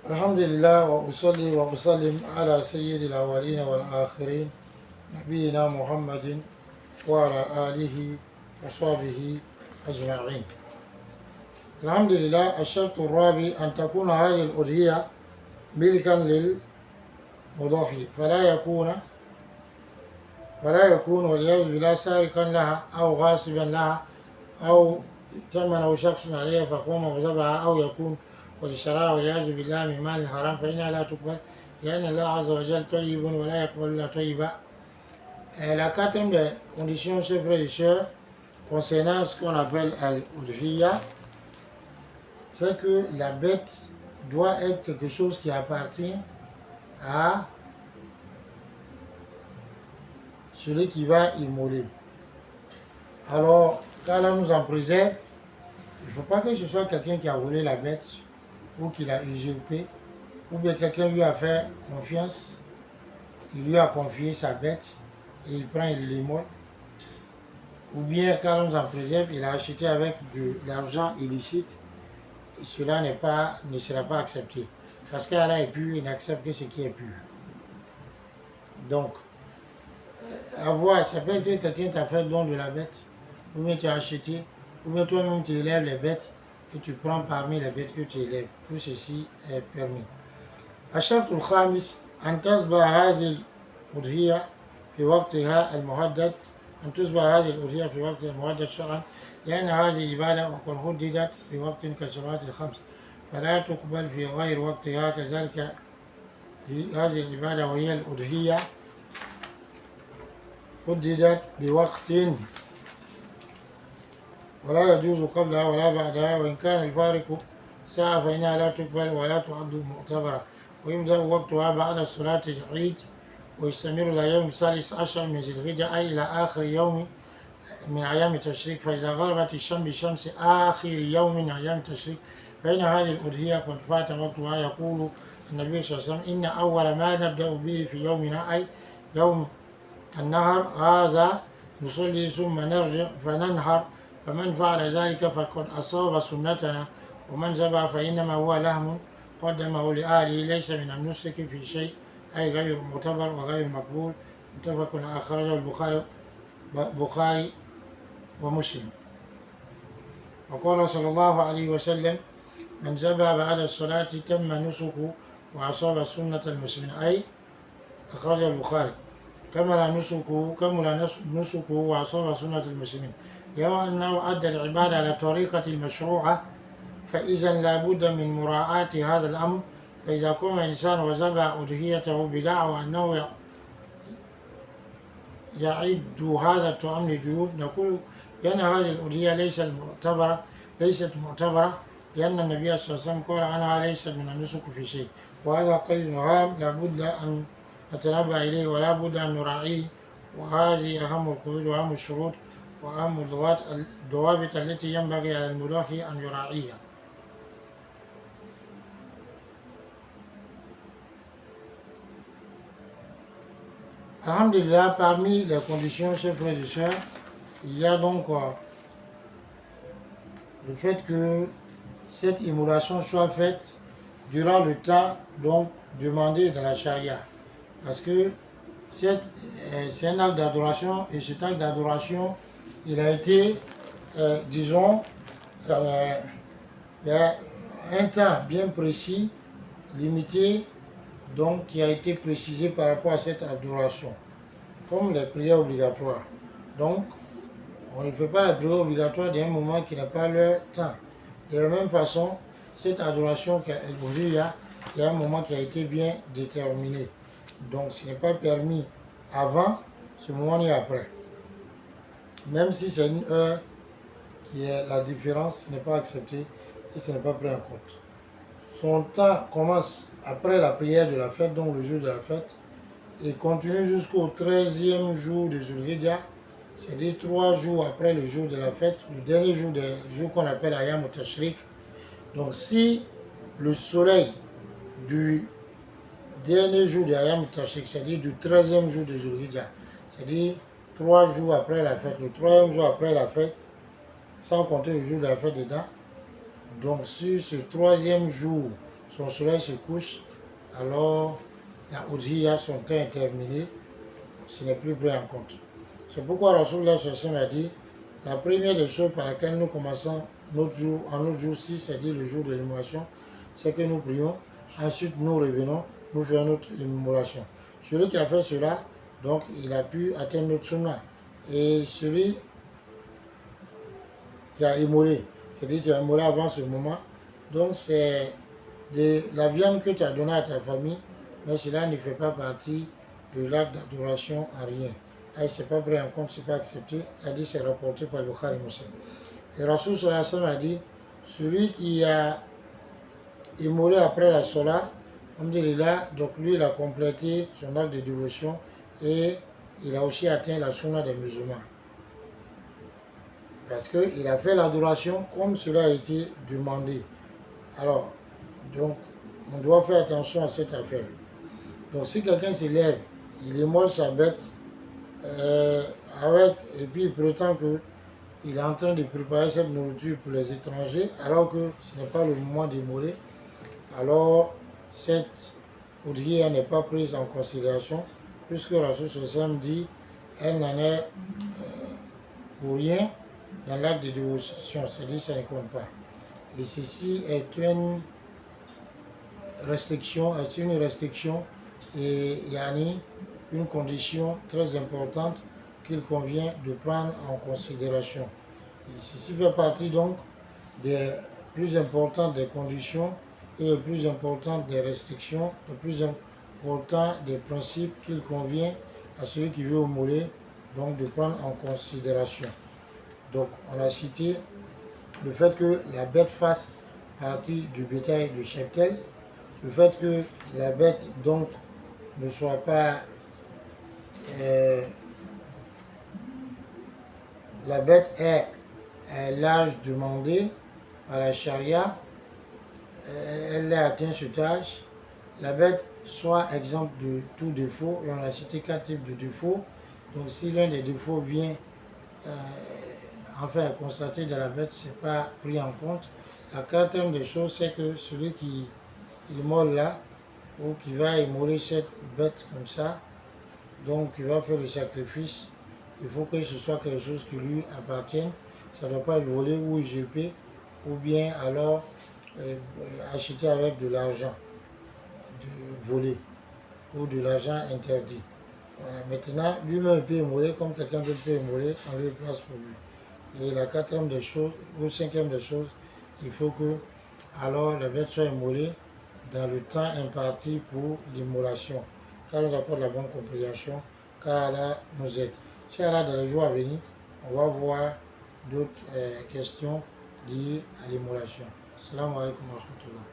الحمد لله وأصلي وأسلم على سيد الأولين والآخرين نبينا محمد وعلى آله وصحبه أجمعين. الحمد لله. الشرط الرابع أن تكون هذه الأضحية ملكا للمضحي فلا يكون والعياذ بالله سارقا لها أو غاصبا لها أو ثمنه شخص عليها فقوم وذبحها أو يكون والشراء والعياذ بالله من مال حرام فإنها لا تقبل لأن الله عز وجل طيب ولا يقبل إلا طيبا. La quatrième des conditions, chers frères et sœurs, concernant ce qu'on appelle al-udhiyya, c'est que la bête doit être quelque chose qui appartient à celui qui va immoler. Alors, qu'Allah nous en préserve, il ne faut pas que ce soit quelqu'un qui a volé la bête ou qui l'a usurpée, ou bien quelqu'un lui a fait confiance, il lui a confié sa bête et il prend et il l'immole, ou bien qu'Allah nous en préserve, il a acheté avec de l'argent illicite, et cela ne sera pas accepté. Parce qu'Allah est pur, il n'accepte que ce qui est pur. Donc, ça peut être que quelqu'un t'a fait le don de la bête, ou bien tu as acheté, ou bien toi-même tu élèves les bêtes et tu prends parmi les bêtes que tu élèves. Tout ceci est permis. الشرط الخامس أن تصبح هذه الأضحية في وقتها المحدد شرعا لأن هذه عبادة وقد حددت في وقت كالصلوات الخمس فلا تقبل في غير وقتها. كذلك هذه العبادة وهي الأضحية حددت بوقت ولا يجوز قبلها ولا بعدها، وإن كان الفارق ساعة فإنها لا تقبل ولا تعد معتبرة. ويبدأ وقتها بعد صلاة العيد ويستمر إلى يوم الثالث عشر من ذي الحجة أي إلى آخر يوم من أيام التشريق. فإذا غربت الشمس بشمس آخر يوم من أيام التشريق فإن هذه الأضحية قد فات وقتها. يقول النبي صلى الله عليه وسلم: إن أول ما نبدأ به في يومنا أي يوم النهر هذا نصلي ثم نرجع فننهر، فمن فعل ذلك فقد أصاب سنتنا، ومن ذبح فإنما هو لحم قدمه لأهله ليس من النسك في شيء أي غير معتبر وغير مقبول. متفق أخرجه البخاري ومسلم. وقال صلى الله عليه وسلم: من ذبح بعد الصلاة تم نسكه وأصاب سنة المسلمين، أي أخرجه البخاري. كمل نسكه وأصاب سنة المسلمين، لو أنه أدى العبادة على طريقة المشروعة فإذا لابد من مراعاة هذا الأمر. فإذا قام إنسان وذبح أضحيته بدعوى أنه يعد هذا الطعام للضيوف نقول بأن هذه الأضحية ليست معتبرة لأن النبي صلى الله عليه وسلم قال عنها ليست من النسك في شيء. وهذا قيد هام لابد أن نتنبه إليه ولا بد أن نراعيه، وهذه أهم القيود وأهم الشروط وأهم الضوابط التي ينبغي على المضحي أن يراعيها. Alhamdulillah, parmi les conditions, chers frères et sœurs, il y a donc le fait que cette immolation soit faite durant le temps donc demandé dans la charia. Parce que c'est un acte d'adoration et cet acte d'adoration, il a été, il y a un temps bien précis, limité, donc qui a été précisé par rapport à cette adoration, comme les prières obligatoires. Donc, on ne fait pas la prière obligatoire d'un moment qui n'a pas leur temps. De la même façon, cette adoration il y a un moment qui a été bien déterminé. Donc, ce n'est pas permis avant ce moment ni après. Même si c'est une heure qui est la différence, ce n'est pas accepté et ce n'est pas pris en compte. Son temps commence après la prière de la fête, donc le jour de la fête, et continue jusqu'au 13e jour de Zulhijjah, c'est-à-dire 3 jours après le jour de la fête, le dernier jour des jours qu'on appelle Ayam al-Tashriq. Donc si le soleil du dernier jour de Ayam al-Tashriq, c'est-à-dire du 13e jour de Zulhijjah, c'est-à-dire 3 jours après la fête, le 3e jour après la fête, sans compter le jour de la fête dedans, donc sur ce 3e jour son soleil se couche, alors la Udhiya, son temps est terminé, ce n'est plus pris en compte. C'est pourquoi Rasulullah a dit, la première des choses par laquelle nous commençons notre jour, en notre jour-ci, c'est-à-dire le jour de l'immolation, c'est que nous prions, ensuite nous revenons, nous faisons notre immolation. Celui qui a fait cela, donc il a pu atteindre notre sunnah. Et celui qui a immolé, c'est-à-dire qui a immolé avant ce moment, donc c'est de la viande que tu as donnée à ta famille, mais cela ne fait pas partie de l'acte d'adoration à rien. Ah, c'est pas pris en compte, c'est pas accepté. Il a dit c'est rapporté par le Bukhari Muslim. Et Rasul sallallahu alayhi wa sallam a dit, celui qui a immolé après la Salah, alhamdulillah, donc lui il a complété son acte de dévotion et il a aussi atteint la sunna des musulmans. Parce qu'il a fait l'adoration comme cela a été demandé. Alors, donc, on doit faire attention à cette affaire. Donc, si quelqu'un se lève, il immole sa bête, et puis il prétend qu'il est en train de préparer cette nourriture pour les étrangers, alors que ce n'est pas le moment d'immoler, alors cette oudrière n'est pas prise en considération, puisque Rasul sallam dit, elle n'en est pour rien dans l'acte de dévotion, c'est-à-dire ça ne compte pas. Et ceci est une restriction, et yani une condition très importante qu'il convient de prendre en considération. Et ceci fait partie donc des plus importantes des conditions et les plus importantes des restrictions, les plus importants des principes qu'il convient à celui qui veut immoler donc de prendre en considération. Donc on a cité le fait que la bête fasse partie du bétail de cheptel, le fait que la bête donc ne soit pas la bête est à l'âge demandé par la charia, elle a atteint cet âge, la bête soit exempte de tout défaut, et on a cité 4 types de défauts. Donc si l'un des défauts vient enfin constater dans la bête, ce n'est pas pris en compte. La quatrième des choses, c'est que celui qui immole là, ou qui va immoler cette bête comme ça, donc il va faire le sacrifice, il faut que ce soit quelque chose qui lui appartienne. Ça ne doit pas être volé ou usurpé, ou bien alors acheté avec de l'argent volé, ou de l'argent interdit. Voilà. Maintenant, lui-même peut immoler comme quelqu'un d'autre peut immoler, on lui place pour lui. Et la quatrième des choses, ou cinquième des choses, il faut que alors la bête soit immolée dans le temps imparti pour l'immolation, car nous apporte la bonne compréhension, car Allah nous aide. Si Allah, dans les jours à venir, on va voir d'autres questions liées à l'immolation. Assalamu alaikum wa rahmatullah.